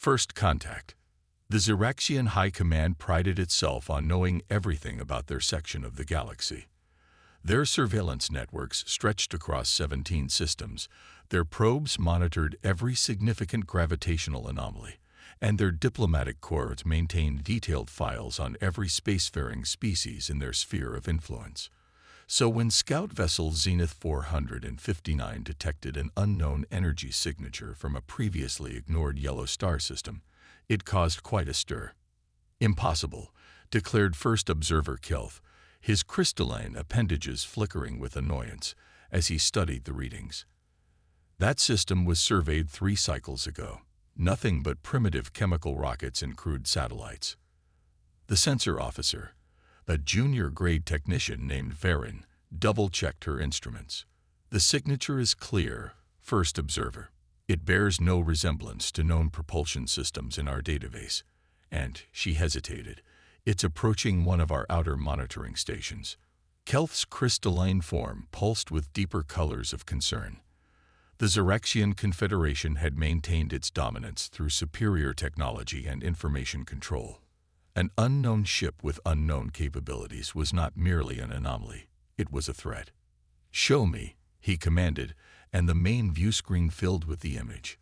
First contact. The Xeraxian High Command prided itself on knowing everything about their section of the galaxy. Their surveillance networks stretched across 17 systems, their probes monitored every significant gravitational anomaly, and their diplomatic corps maintained detailed files on every spacefaring species in their sphere of influence. So when Scout Vessel Zenith 459 detected an unknown energy signature from a previously ignored yellow star system, it caused quite a stir. "Impossible," declared First Observer Kelth, his crystalline appendages flickering with annoyance as he studied the readings. "That system was surveyed 3 cycles ago. Nothing but primitive chemical rockets and crude satellites." The sensor officer, a junior-grade technician named Varen, double-checked her instruments. "The signature is clear, First Observer. It bears no resemblance to known propulsion systems in our database. And," she hesitated, "it's approaching one of our outer monitoring stations." Kelth's crystalline form pulsed with deeper colors of concern. The Xeraxian Confederation had maintained its dominance through superior technology and information control. An unknown ship with unknown capabilities was not merely an anomaly, it was a threat. "Show me," he commanded, and the main view screen filled with the image.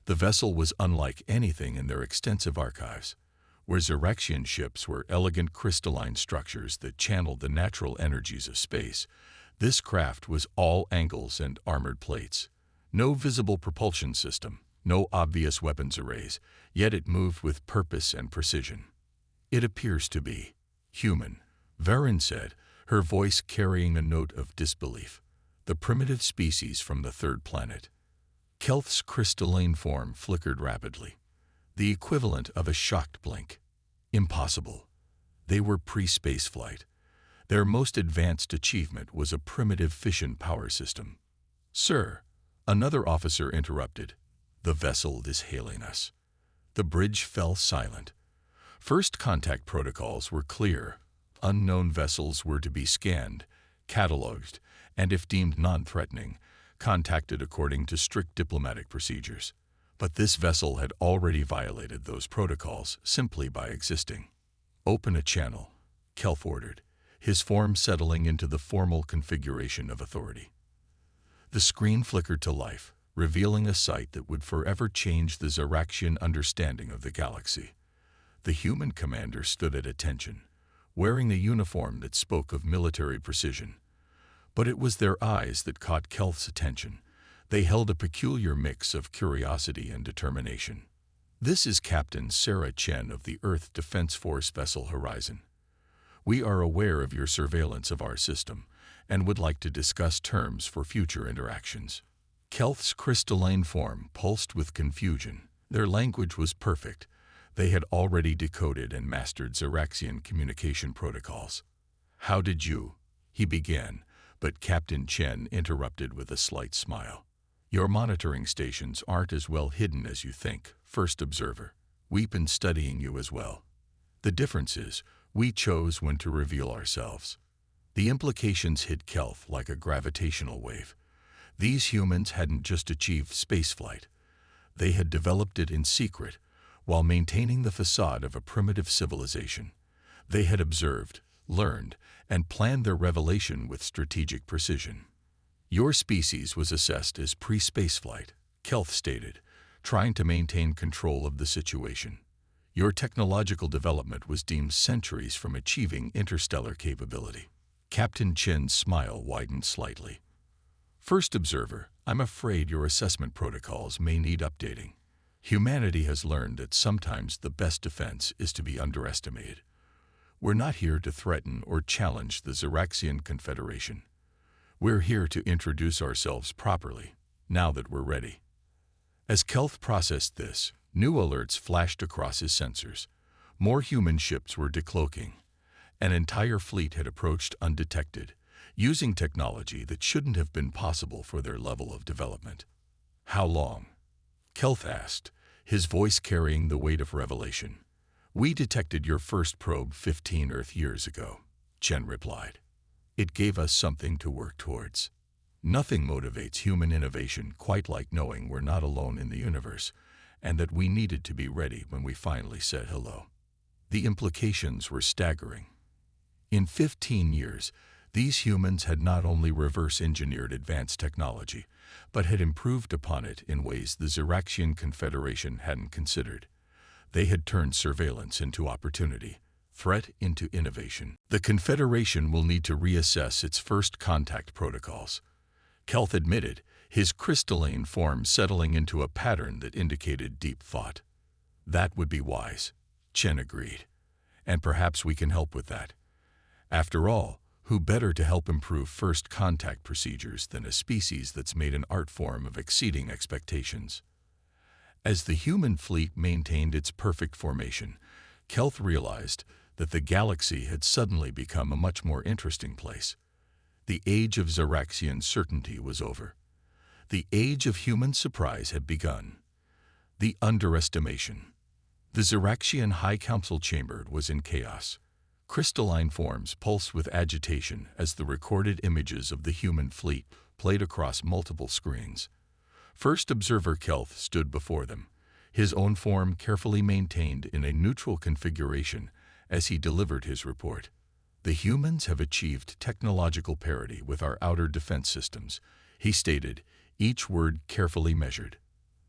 The vessel was unlike anything in their extensive archives. Where Xeraxian ships were elegant crystalline structures that channeled the natural energies of space, this craft was all angles and armored plates. No visible propulsion system, no obvious weapons arrays, yet it moved with purpose and precision. "It appears to be human," Varen said, her voice carrying a note of disbelief. "The primitive species from the third planet." Kelth's crystalline form flickered rapidly, the equivalent of a shocked blink. "Impossible. They were pre-space flight. Their most advanced achievement was a primitive fission power system." "Sir," another officer interrupted, "the vessel is hailing us." The bridge fell silent. First contact protocols were clear. Unknown vessels were to be scanned, cataloged, and if deemed non-threatening, contacted according to strict diplomatic procedures. But this vessel had already violated those protocols simply by existing. "Open a channel," Kelth ordered, his form settling into the formal configuration of authority. The screen flickered to life, revealing a sight that would forever change the Xeraxian understanding of the galaxy. The human commander stood at attention, wearing a uniform that spoke of military precision. But it was their eyes that caught Kelth's attention. They held a peculiar mix of curiosity and determination. "This is Captain Sarah Chen of the Earth Defense Force vessel Horizon. We are aware of your surveillance of our system and would like to discuss terms for future interactions." Kelth's crystalline form pulsed with confusion. Their language was perfect. They had already decoded and mastered Xeraxian communication protocols. "How did you?" he began, but Captain Chen interrupted with a slight smile. "Your monitoring stations aren't as well hidden as you think, First Observer. We've been studying you as well. The difference is, we chose when to reveal ourselves." The implications hit Kelth like a gravitational wave. These humans hadn't just achieved spaceflight. They had developed it in secret, while maintaining the facade of a primitive civilization. They had observed, learned, and planned their revelation with strategic precision. "Your species was assessed as pre-spaceflight," Kelth stated, trying to maintain control of the situation. "Your technological development was deemed centuries from achieving interstellar capability." Captain Chen's smile widened slightly. "First Observer, I'm afraid your assessment protocols may need updating. Humanity has learned that sometimes the best defense is to be underestimated. We're not here to threaten or challenge the Xeraxian Confederation. We're here to introduce ourselves properly, now that we're ready." As Kelth processed this, new alerts flashed across his sensors. More human ships were decloaking. An entire fleet had approached undetected, using technology that shouldn't have been possible for their level of development. "How long?" Kelth asked, his voice carrying the weight of revelation. "We detected your first probe 15 Earth years ago," Chen replied. "It gave us something to work towards. Nothing motivates human innovation quite like knowing we're not alone in the universe, and that we needed to be ready when we finally said hello. The implications were staggering. In 15 years, these humans had not only reverse-engineered advanced technology, but had improved upon it in ways the Xeraxian Confederation hadn't considered. They had turned surveillance into opportunity, threat into innovation. The Confederation will need to reassess its first contact protocols. Kelth admitted, his crystalline form settling into a pattern that indicated deep thought. That would be wise, Chen agreed. And perhaps we can help with that. After all, who better to help improve first contact procedures than a species that's made an art form of exceeding expectations? As the human fleet maintained its perfect formation, Kelth realized that the galaxy had suddenly become a much more interesting place. The age of Xeraxian certainty was over. The age of human surprise had begun. The underestimation. The Xeraxian High Council chamber was in chaos. Crystalline forms pulsed with agitation as the recorded images of the human fleet played across multiple screens. First Observer Kelth stood before them, his own form carefully maintained in a neutral configuration as he delivered his report. The humans have achieved technological parity with our outer defense systems, he stated, each word carefully measured.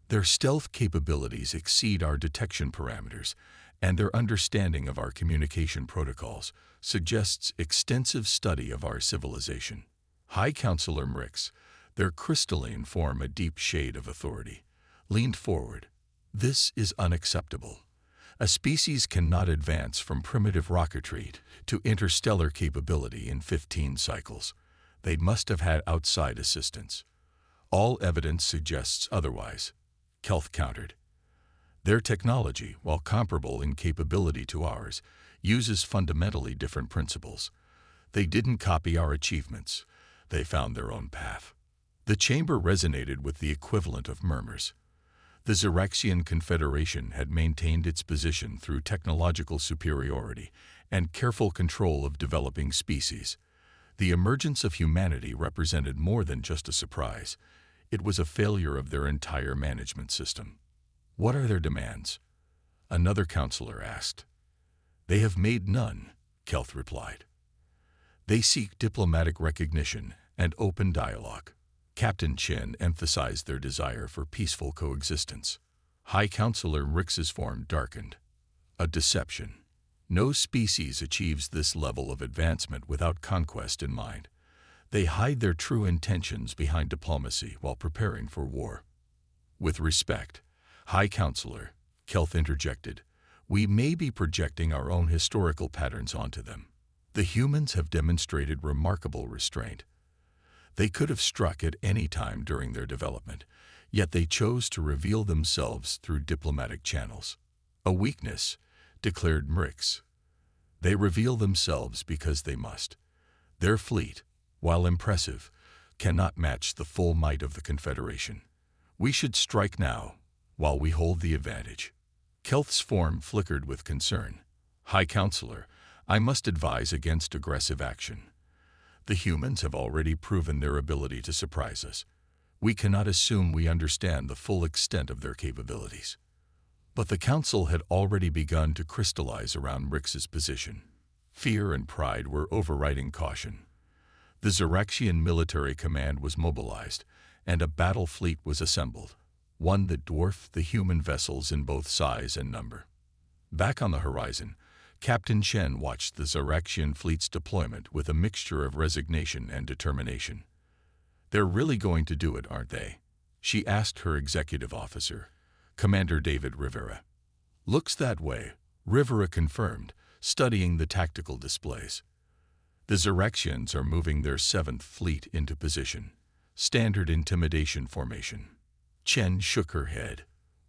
Their stealth capabilities exceed our detection parameters, and their understanding of our communication protocols suggests extensive study of our civilization. High Counselor Mrix, their crystalline form a deep shade of authority, leaned forward. This is unacceptable. A species cannot advance from primitive rocketry to interstellar capability in 15 cycles. They must have had outside assistance. All evidence suggests otherwise, Kelth countered. Their technology, while comparable in capability to ours, uses fundamentally different principles. They didn't copy our achievements. They found their own path. The chamber resonated with the equivalent of murmurs. The Xeraxian Confederation had maintained its position through technological superiority and careful control of developing species. The emergence of humanity represented more than just a surprise. It was a failure of their entire management system. What are their demands? Another counselor asked. They have made none, Kelth replied. They seek diplomatic recognition and open dialogue. Captain Chen emphasized their desire for peaceful coexistence. High Counselor Mrix's form darkened. A deception. No species achieves this level of advancement without conquest in mind. They hide their true intentions behind diplomacy while preparing for war. With respect, High Counselor, Kelth interjected, we may be projecting our own historical patterns onto them. The humans have demonstrated remarkable restraint. They could have struck at any time during their development, yet they chose to reveal themselves through diplomatic channels. A weakness, declared Mrix. They reveal themselves because they must. Their fleet, while impressive, cannot match the full might of the Confederation. We should strike now, while we hold the advantage. Kelth's form flickered with concern. High Counselor, I must advise against aggressive action. The humans have already proven their ability to surprise us. We cannot assume we understand the full extent of their capabilities. But the Council had already begun to crystallize around Mrix's position. Fear and pride were overriding caution. The Xeraxian military command was mobilized, and a battle fleet was assembled, one that dwarfed the human vessels in both size and number. Back on the horizon, Captain Chen watched the Xeraxian fleet's deployment with a mixture of resignation and determination. They're really going to do it, aren't they? She asked her executive officer, Commander David Rivera. Looks that way, Rivera confirmed, studying the tactical displays. The Xeraxians are moving their 7th fleet into position. Standard intimidation formation. Chen shook her head.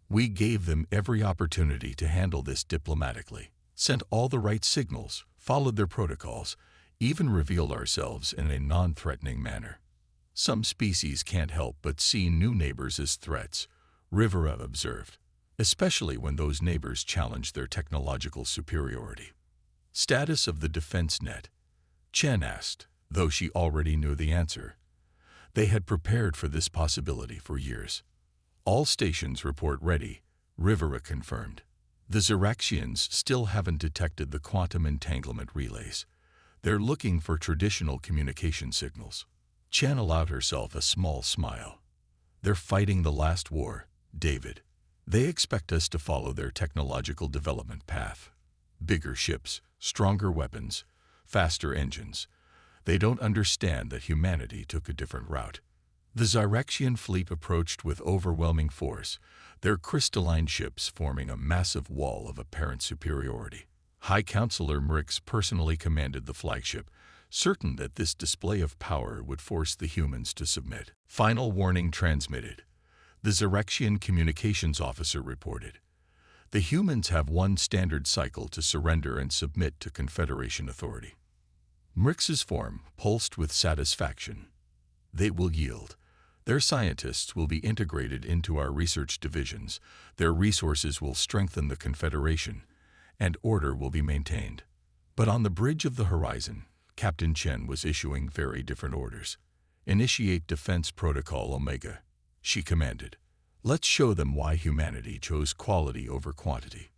We gave them every opportunity to handle this diplomatically, sent all the right signals, followed their protocols, even revealed ourselves in a non-threatening manner. Some species can't help but see new neighbors as threats, Rivera observed, especially when those neighbors challenge their technological superiority. Status of the defense net? Chen asked, though she already knew the answer. They had prepared for this possibility for years. All stations report ready, Rivera confirmed. The Xeraxians still haven't detected the quantum entanglement relays. They're looking for traditional communication signals. Chen allowed herself a small smile. They're fighting the last war, David. They expect us to follow their technological development path. Bigger ships, stronger weapons, faster engines. They don't understand that humanity took a different route. The Xeraxian fleet approached with overwhelming force, their crystalline ships forming a massive wall of apparent superiority. High Counselor Mrix personally commanded the flagship, certain that this display of power would force the humans to submit. Final warning transmitted. The Xeraxian communications officer reported. The humans have one standard cycle to surrender and submit to Confederation authority. Mrix's form pulsed with satisfaction. They will yield. Their scientists will be integrated into our research divisions, their resources will strengthen the Confederation, and order will be maintained. But on the bridge of the horizon, Captain Chen was issuing very different orders. Initiate Defense Protocol Omega, she commanded. Let's show them why humanity chose quality over quantity.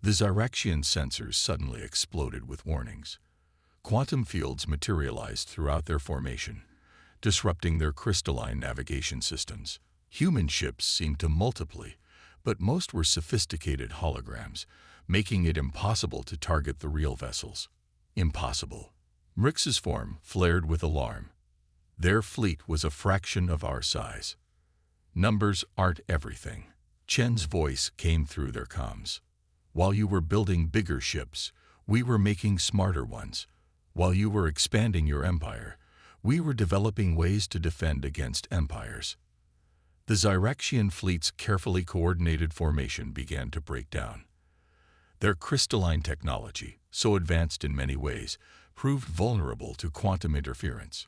The Xeraxian sensors suddenly exploded with warnings. Quantum fields materialized throughout their formation, disrupting their crystalline navigation systems. Human ships seemed to multiply, but most were sophisticated holograms, making it impossible to target the real vessels. Impossible. Mrix's form flared with alarm. Their fleet was a fraction of our size. Numbers aren't everything. Chen's voice came through their comms. While you were building bigger ships, we were making smarter ones. While you were expanding your empire, we were developing ways to defend against empires. The Xeraxian fleet's carefully coordinated formation began to break down. Their crystalline technology, so advanced in many ways, proved vulnerable to quantum interference.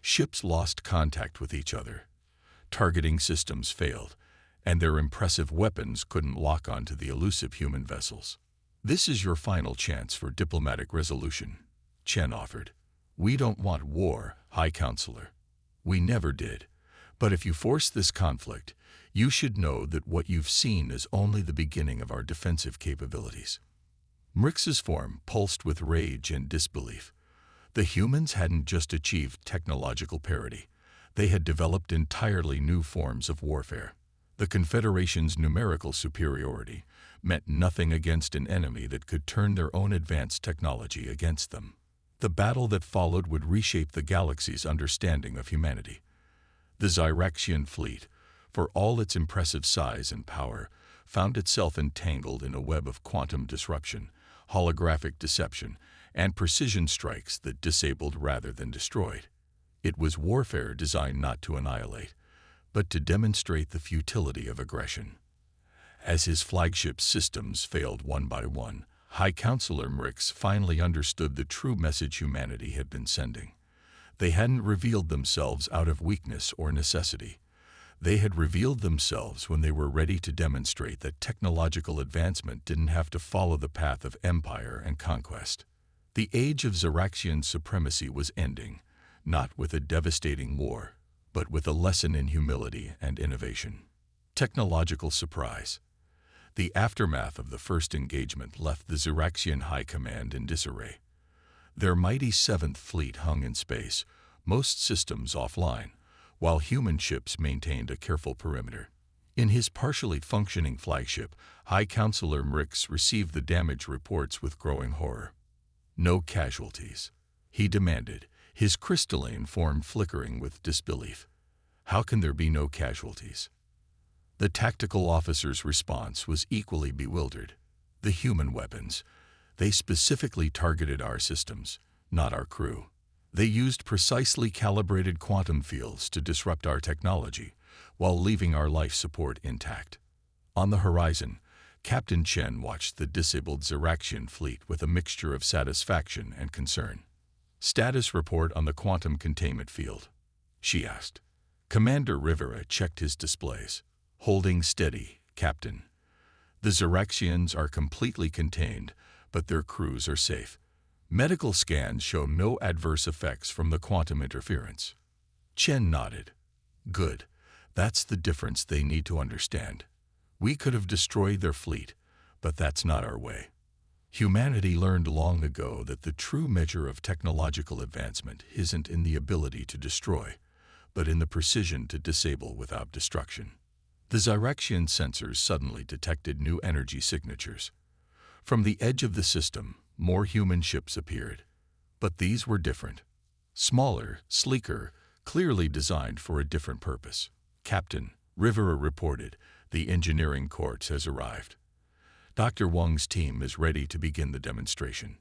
Ships lost contact with each other. Targeting systems failed, and their impressive weapons couldn't lock onto the elusive human vessels. This is your final chance for diplomatic resolution, Chen offered. We don't want war, High Counselor. We never did. But if you force this conflict, you should know that what you've seen is only the beginning of our defensive capabilities. Mrix's form pulsed with rage and disbelief. The humans hadn't just achieved technological parity. They had developed entirely new forms of warfare. The Confederation's numerical superiority meant nothing against an enemy that could turn their own advanced technology against them. The battle that followed would reshape the galaxy's understanding of humanity. The Xeraxian fleet, for all its impressive size and power, found itself entangled in a web of quantum disruption, holographic deception, and precision strikes that disabled rather than destroyed. It was warfare designed not to annihilate, but to demonstrate the futility of aggression. As his flagship systems failed one by one, High Counselor Mrix finally understood the true message humanity had been sending. They hadn't revealed themselves out of weakness or necessity. They had revealed themselves when they were ready to demonstrate that technological advancement didn't have to follow the path of empire and conquest. The age of Xeraxian supremacy was ending, not with a devastating war, but with a lesson in humility and innovation. Technological surprise. The aftermath of the first engagement left the Xeraxian High Command in disarray. Their mighty 7th Fleet hung in space, most systems offline, while human ships maintained a careful perimeter. In his partially functioning flagship, High Counselor Mrix received the damage reports with growing horror. No casualties, he demanded, his crystalline form flickering with disbelief. How can there be no casualties? The tactical officer's response was equally bewildered. The human weapons. They specifically targeted our systems, not our crew. They used precisely calibrated quantum fields to disrupt our technology, while leaving our life support intact. On the horizon, Captain Chen watched the disabled Xeraxian fleet with a mixture of satisfaction and concern. Status report on the quantum containment field, she asked. Commander Rivera checked his displays. Holding steady, Captain. The Xeraxians are completely contained, but their crews are safe. Medical scans show no adverse effects from the quantum interference. Chen nodded. Good. That's the difference they need to understand. We could have destroyed their fleet, but that's not our way. Humanity learned long ago that the true measure of technological advancement isn't in the ability to destroy, but in the precision to disable without destruction. The Zyrexian sensors suddenly detected new energy signatures. From the edge of the system, more human ships appeared. But these were different. Smaller, sleeker, clearly designed for a different purpose. "Captain," Rivera reported, "the engineering corps has arrived. Dr. Wang's team is ready to begin the demonstration."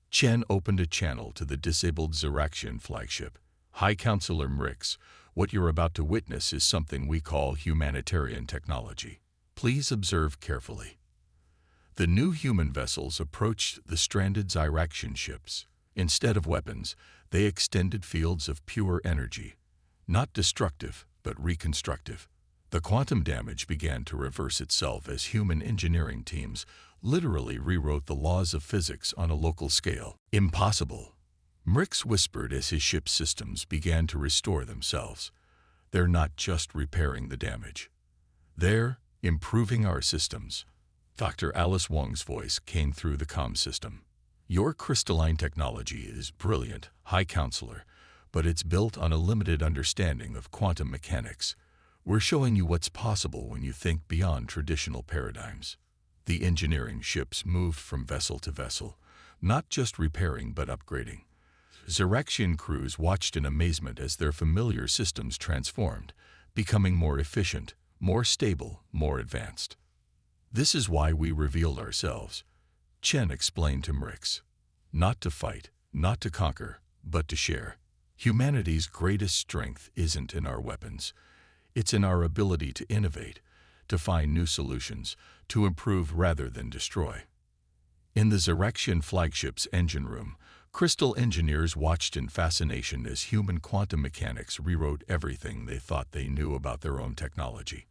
Chen opened a channel to the disabled Zyrexian flagship. "High Counselor Mrix, what you're about to witness is something we call humanitarian technology. Please observe carefully." The new human vessels approached the stranded Zyrexian ships. Instead of weapons, they extended fields of pure energy. Not destructive, but reconstructive. The quantum damage began to reverse itself as human engineering teams literally rewrote the laws of physics on a local scale. "Impossible," Mrix whispered as his ship's systems began to restore themselves. "They're not just repairing the damage. They're improving our systems." Dr. Alice Wong's voice came through the comm system. "Your crystalline technology is brilliant, High Counselor, but it's built on a limited understanding of quantum mechanics. We're showing you what's possible when you think beyond traditional paradigms." The engineering ships moved from vessel to vessel, not just repairing but upgrading. Zyrexian crews watched in amazement as their familiar systems transformed, becoming more efficient, more stable, more advanced. "This is why we revealed ourselves," Chen explained to Mrix. "Not to fight, not to conquer, but to share. Humanity's greatest strength isn't in our weapons. It's in our ability to innovate, to find new solutions, to improve rather than destroy." In the Zyrexian flagship's engine room, crystal engineers watched in fascination as human quantum mechanics rewrote everything they thought they knew about their own technology.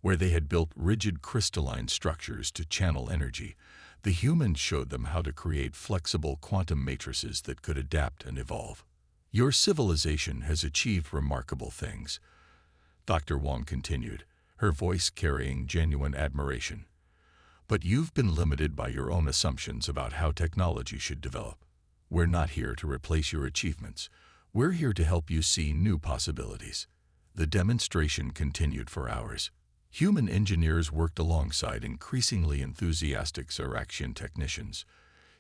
Where they had built rigid crystalline structures to channel energy, the humans showed them how to create flexible quantum matrices that could adapt and evolve. "Your civilization has achieved remarkable things," Dr. Wang continued, her voice carrying genuine admiration. "But you've been limited by your own assumptions about how technology should develop. We're not here to replace your achievements. We're here to help you see new possibilities." The demonstration continued for hours. Human engineers worked alongside increasingly enthusiastic Zyrexian technicians,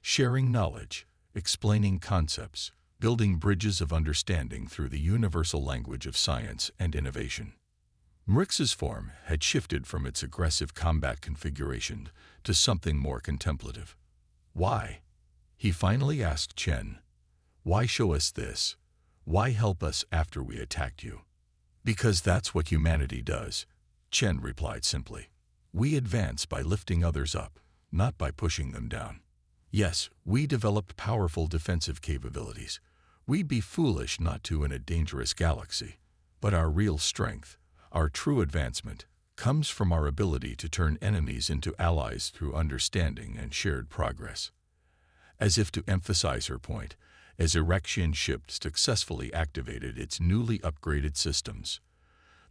sharing knowledge, explaining concepts, building bridges of understanding through the universal language of science and innovation. Mrix's form had shifted from its aggressive combat configuration to something more contemplative. "Why?" he finally asked Chen. "Why show us this? Why help us after we attacked you?" "Because that's what humanity does," Chen replied simply. "We advance by lifting others up, not by pushing them down. Yes, we developed powerful defensive capabilities. We'd be foolish not to in a dangerous galaxy. But our real strength, our true advancement, comes from our ability to turn enemies into allies through understanding and shared progress." As if to emphasize her point, a Zyrexian ship successfully activated its newly upgraded systems.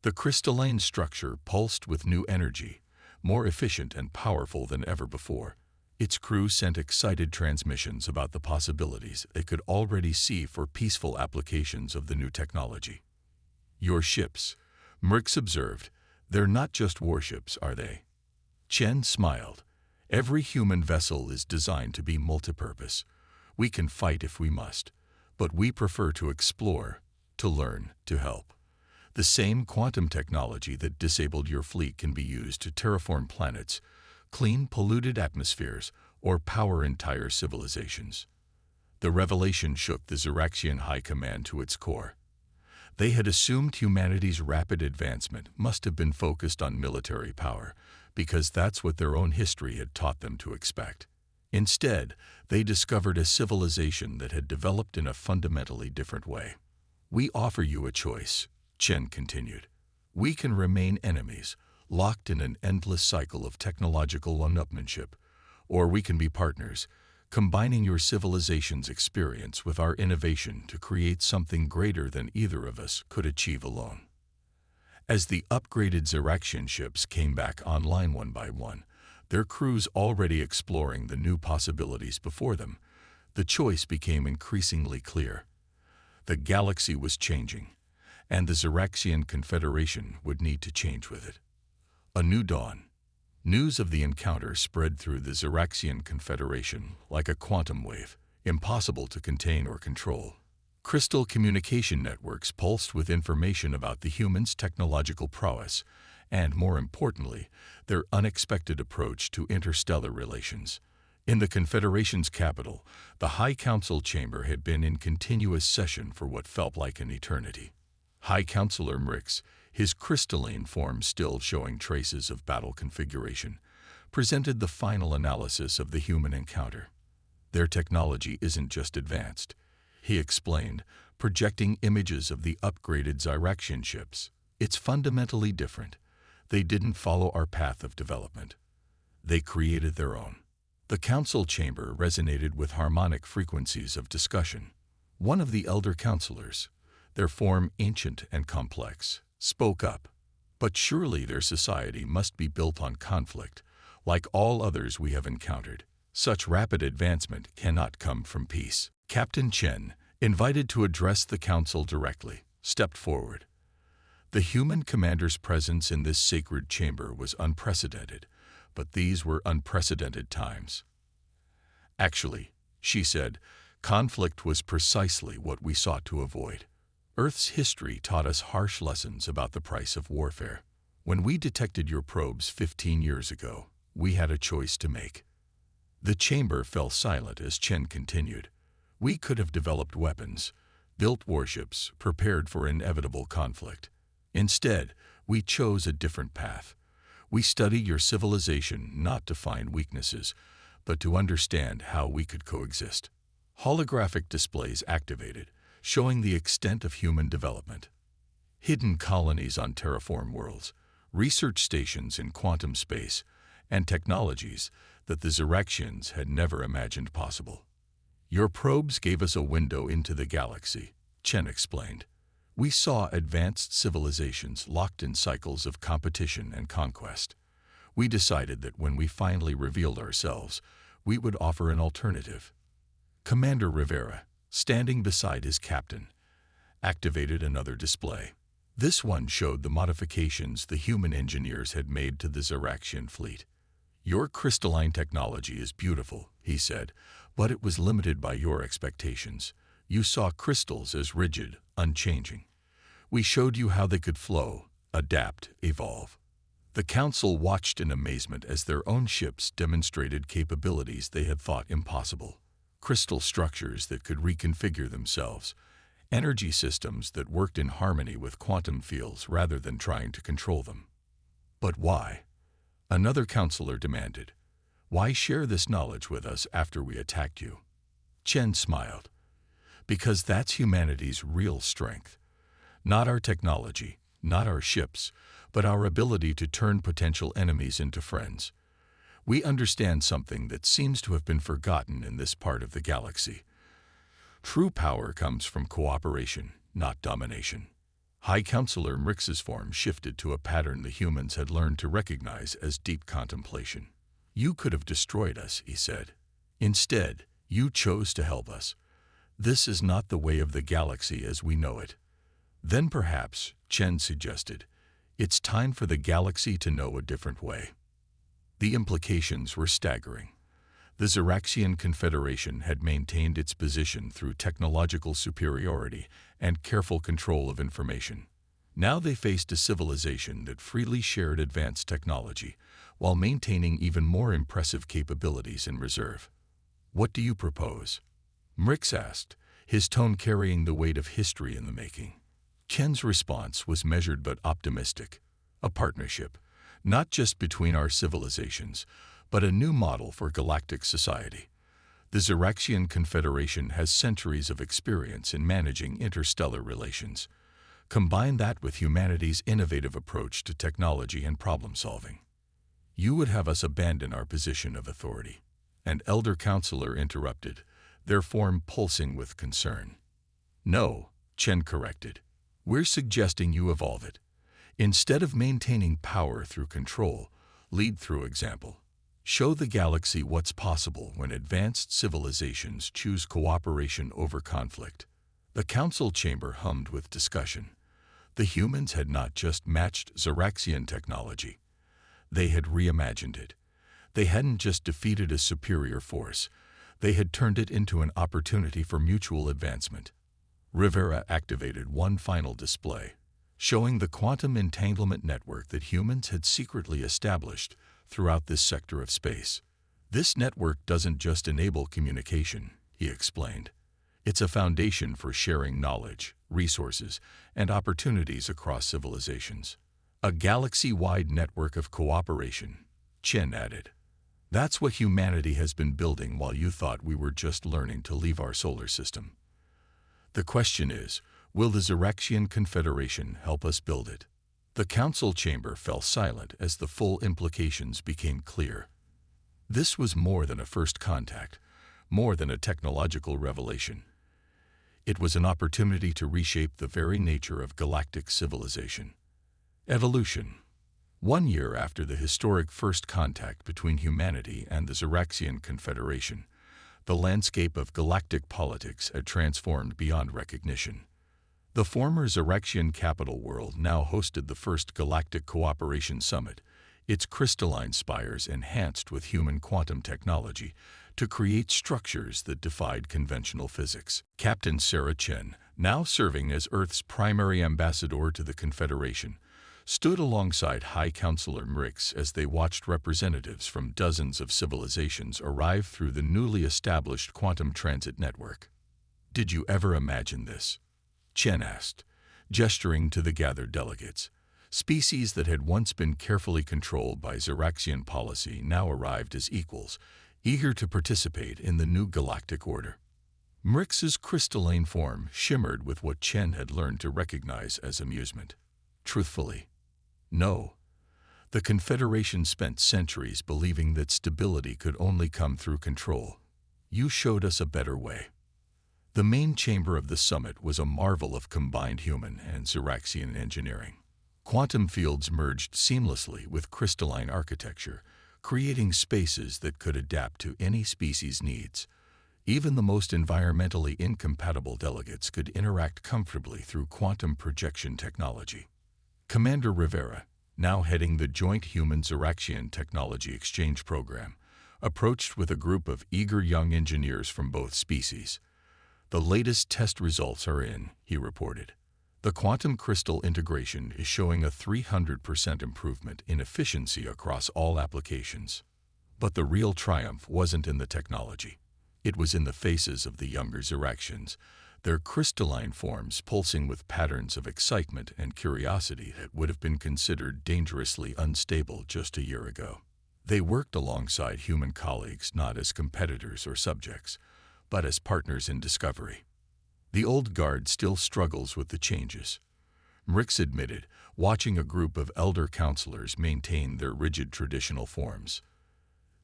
The crystalline structure pulsed with new energy, more efficient and powerful than ever before. Its crew sent excited transmissions about the possibilities they could already see for peaceful applications of the new technology. "Your ships," Mrix observed, "they're not just warships, are they?" Chen smiled. "Every human vessel is designed to be multipurpose. We can fight if we must, but we prefer to explore, to learn, to help. The same quantum technology that disabled your fleet can be used to terraform planets, clean polluted atmospheres, or power entire civilizations." The revelation shook the Zyrexian High Command to its core. They had assumed humanity's rapid advancement must have been focused on military power, because that's what their own history had taught them to expect. Instead, they discovered a civilization that had developed in a fundamentally different way. "We offer you a choice," Chen continued. "We can remain enemies, locked in an endless cycle of technological one-upmanship, or we can be partners, combining your civilization's experience with our innovation to create something greater than either of us could achieve alone." As the upgraded Xeraxian ships came back online one by one, their crews already exploring the new possibilities before them, the choice became increasingly clear. The galaxy was changing, and the Xeraxian Confederation would need to change with it. A new dawn. News of the encounter spread through the Xeraxian Confederation like a quantum wave, impossible to contain or control. Crystal communication networks pulsed with information about the humans' technological prowess and, more importantly, their unexpected approach to interstellar relations. In the Confederation's capital, the High Council chamber had been in continuous session for what felt like an eternity. High Counselor Mrix, his crystalline form still showing traces of battle configuration, presented the final analysis of the human encounter. Their technology isn't just advanced, he explained, projecting images of the upgraded Xeraxian ships. It's fundamentally different. They didn't follow our path of development. They created their own. The council chamber resonated with harmonic frequencies of discussion. One of the elder counselors, their form ancient and complex, spoke up. But surely their society must be built on conflict, like all others we have encountered. Such rapid advancement cannot come from peace. Captain Chen, invited to address the council directly, stepped forward. The human commander's presence in this sacred chamber was unprecedented, but these were unprecedented times. Actually, she said, conflict was precisely what we sought to avoid. Earth's history taught us harsh lessons about the price of warfare. When we detected your probes 15 years ago, we had a choice to make. The chamber fell silent as Chen continued. We could have developed weapons, built warships, prepared for inevitable conflict. Instead, we chose a different path. We studied your civilization not to find weaknesses, but to understand how we could coexist. Holographic displays activated, showing the extent of human development. Hidden colonies on terraform worlds, research stations in quantum space, and technologies that the Xeraxians had never imagined possible. Your probes gave us a window into the galaxy, Chen explained. We saw advanced civilizations locked in cycles of competition and conquest. We decided that when we finally revealed ourselves, we would offer an alternative. Commander Rivera, standing beside his captain, activated another display. This one showed the modifications the human engineers had made to the Xeraxian fleet. Your crystalline technology is beautiful, he said, but it was limited by your expectations. You saw crystals as rigid, unchanging. We showed you how they could flow, adapt, evolve. The council watched in amazement as their own ships demonstrated capabilities they had thought impossible. Crystal structures that could reconfigure themselves, energy systems that worked in harmony with quantum fields rather than trying to control them. But why? Another counselor demanded. Why share this knowledge with us after we attacked you? Chen smiled. Because that's humanity's real strength. Not our technology, not our ships, but our ability to turn potential enemies into friends. We understand something that seems to have been forgotten in this part of the galaxy. True power comes from cooperation, not domination. High Counselor Mrix's form shifted to a pattern the humans had learned to recognize as deep contemplation. You could have destroyed us, he said. Instead, you chose to help us. This is not the way of the galaxy as we know it. Then perhaps, Chen suggested, it's time for the galaxy to know a different way. The implications were staggering. The Xeraxian Confederation had maintained its position through technological superiority and careful control of information. Now they faced a civilization that freely shared advanced technology, while maintaining even more impressive capabilities in reserve. What do you propose? Mrix asked, his tone carrying the weight of history in the making. Chen's response was measured but optimistic. A partnership, not just between our civilizations, but a new model for galactic society. The Xeraxian Confederation has centuries of experience in managing interstellar relations. Combine that with humanity's innovative approach to technology and problem-solving. You would have us abandon our position of authority. An elder counselor interrupted, their form pulsing with concern. No, Chen corrected. We're suggesting you evolve it. Instead of maintaining power through control, lead through example. Show the galaxy what's possible when advanced civilizations choose cooperation over conflict. The council chamber hummed with discussion. The humans had not just matched Xeraxian technology. They had reimagined it. They hadn't just defeated a superior force. They had turned it into an opportunity for mutual advancement. Rivera activated one final display, showing the quantum entanglement network that humans had secretly established throughout this sector of space. This network doesn't just enable communication, he explained. It's a foundation for sharing knowledge, resources, and opportunities across civilizations. A galaxy-wide network of cooperation, Chen added. That's what humanity has been building while you thought we were just learning to leave our solar system. The question is, will the Xeraxian Confederation help us build it? The council chamber fell silent as the full implications became clear. This was more than a first contact, more than a technological revelation. It was an opportunity to reshape the very nature of galactic civilization. Evolution. 1 year after the historic first contact between humanity and the Xeraxian Confederation, the landscape of galactic politics had transformed beyond recognition. The former Xeraxian capital world now hosted the first Galactic Cooperation Summit, its crystalline spires enhanced with human quantum technology to create structures that defied conventional physics. Captain Sarah Chen, now serving as Earth's primary ambassador to the Confederation, stood alongside High Counselor Mrix as they watched representatives from dozens of civilizations arrive through the newly established quantum transit network. "Did you ever imagine this?" Chen asked, gesturing to the gathered delegates. Species that had once been carefully controlled by Xeraxian policy now arrived as equals, eager to participate in the new galactic order. Mrix's crystalline form shimmered with what Chen had learned to recognize as amusement. Truthfully, no. The Confederation spent centuries believing that stability could only come through control. You showed us a better way. The main chamber of the summit was a marvel of combined human and Xeraxian engineering. Quantum fields merged seamlessly with crystalline architecture, creating spaces that could adapt to any species' needs. Even the most environmentally incompatible delegates could interact comfortably through quantum projection technology. Commander Rivera, now heading the Joint Human-Xeraxian Technology Exchange Program, approached with a group of eager young engineers from both species. "The latest test results are in," he reported. "The quantum crystal integration is showing a 300% improvement in efficiency across all applications." But the real triumph wasn't in the technology. It was in the faces of the younger Xeraxians, their crystalline forms pulsing with patterns of excitement and curiosity that would have been considered dangerously unstable just a year ago. They worked alongside human colleagues not as competitors or subjects, but as partners in discovery. The old guard still struggles with the changes, Mrix admitted, watching a group of elder counselors maintain their rigid traditional forms.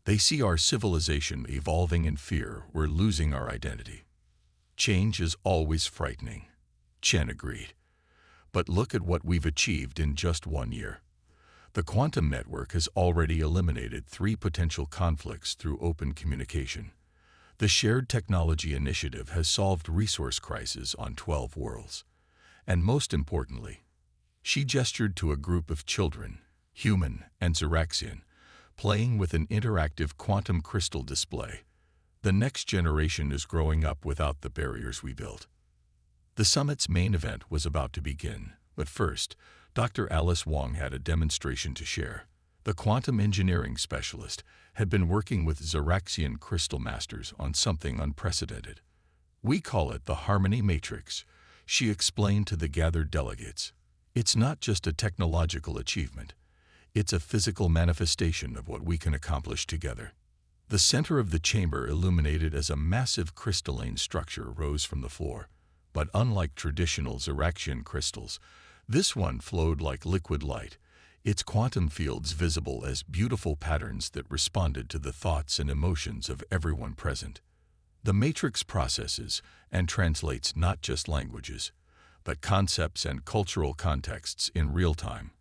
"They see our civilization evolving in fear we're losing our identity." "Change is always frightening," Chen agreed. "But look at what we've achieved in just 1 year. The quantum network has already eliminated 3 potential conflicts through open communication. The Shared Technology Initiative has solved resource crises on 12 worlds. And most importantly," she gestured to a group of children, human and Xeraxian, playing with an interactive quantum crystal display. "The next generation is growing up without the barriers we built." The summit's main event was about to begin, but first, Dr. Alice Wong had a demonstration to share. The quantum engineering specialist had been working with Xeraxian crystal masters on something unprecedented. "We call it the Harmony Matrix," she explained to the gathered delegates. "It's not just a technological achievement. It's a physical manifestation of what we can accomplish together." The center of the chamber, illuminated as a massive crystalline structure, rose from the floor. But unlike traditional Xeraxian crystals, this one flowed like liquid light, its quantum fields visible as beautiful patterns that responded to the thoughts and emotions of everyone present. The matrix processes and translates not just languages, but concepts and cultural contexts in real time,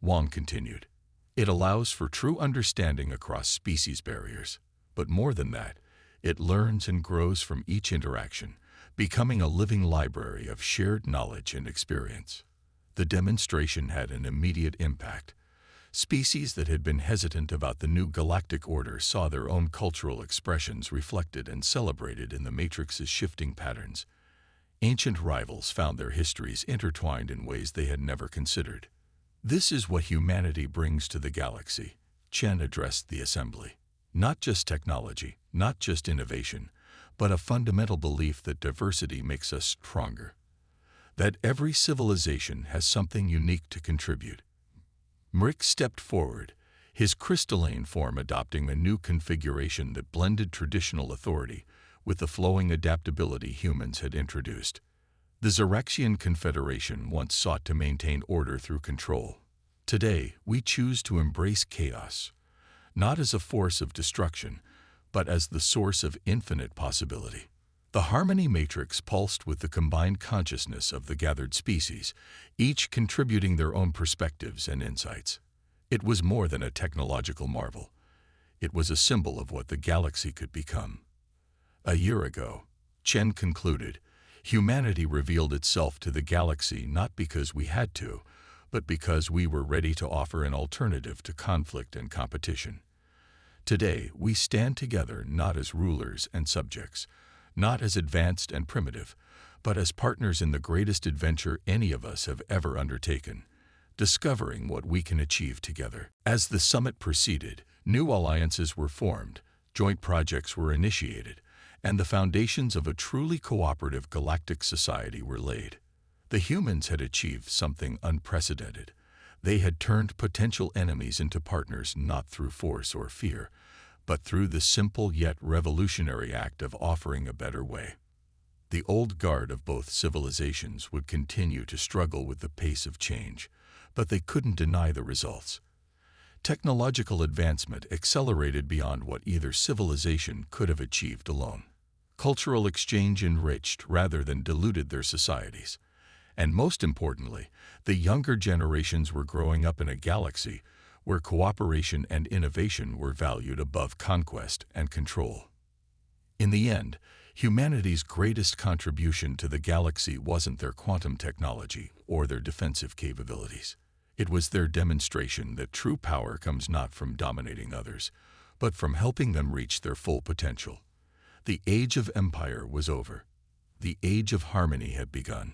Wang continued. It allows for true understanding across species barriers. But more than that, it learns and grows from each interaction, becoming a living library of shared knowledge and experience. The demonstration had an immediate impact. Species that had been hesitant about the new galactic order saw their own cultural expressions reflected and celebrated in the Matrix's shifting patterns. Ancient rivals found their histories intertwined in ways they had never considered. This is what humanity brings to the galaxy, Chen addressed the assembly. Not just technology, not just innovation, but a fundamental belief that diversity makes us stronger. That every civilization has something unique to contribute. Mrick stepped forward, his crystalline form adopting a new configuration that blended traditional authority with the flowing adaptability humans had introduced. The Xeraxian Confederation once sought to maintain order through control. Today, we choose to embrace chaos, not as a force of destruction, but as the source of infinite possibility. The Harmony Matrix pulsed with the combined consciousness of the gathered species, each contributing their own perspectives and insights. It was more than a technological marvel. It was a symbol of what the galaxy could become. A year ago, Chen concluded, humanity revealed itself to the galaxy not because we had to, but because we were ready to offer an alternative to conflict and competition. Today, we stand together not as rulers and subjects, not as advanced and primitive, but as partners in the greatest adventure any of us have ever undertaken, discovering what we can achieve together. As the summit proceeded, new alliances were formed, joint projects were initiated, and the foundations of a truly cooperative galactic society were laid. The humans had achieved something unprecedented. They had turned potential enemies into partners not through force or fear, but through the simple yet revolutionary act of offering a better way. The old guard of both civilizations would continue to struggle with the pace of change, but they couldn't deny the results. Technological advancement accelerated beyond what either civilization could have achieved alone. Cultural exchange enriched rather than diluted their societies. And most importantly, the younger generations were growing up in a galaxy where cooperation and innovation were valued above conquest and control. In the end, humanity's greatest contribution to the galaxy wasn't their quantum technology or their defensive capabilities. It was their demonstration that true power comes not from dominating others, but from helping them reach their full potential. The age of empire was over. The age of harmony had begun.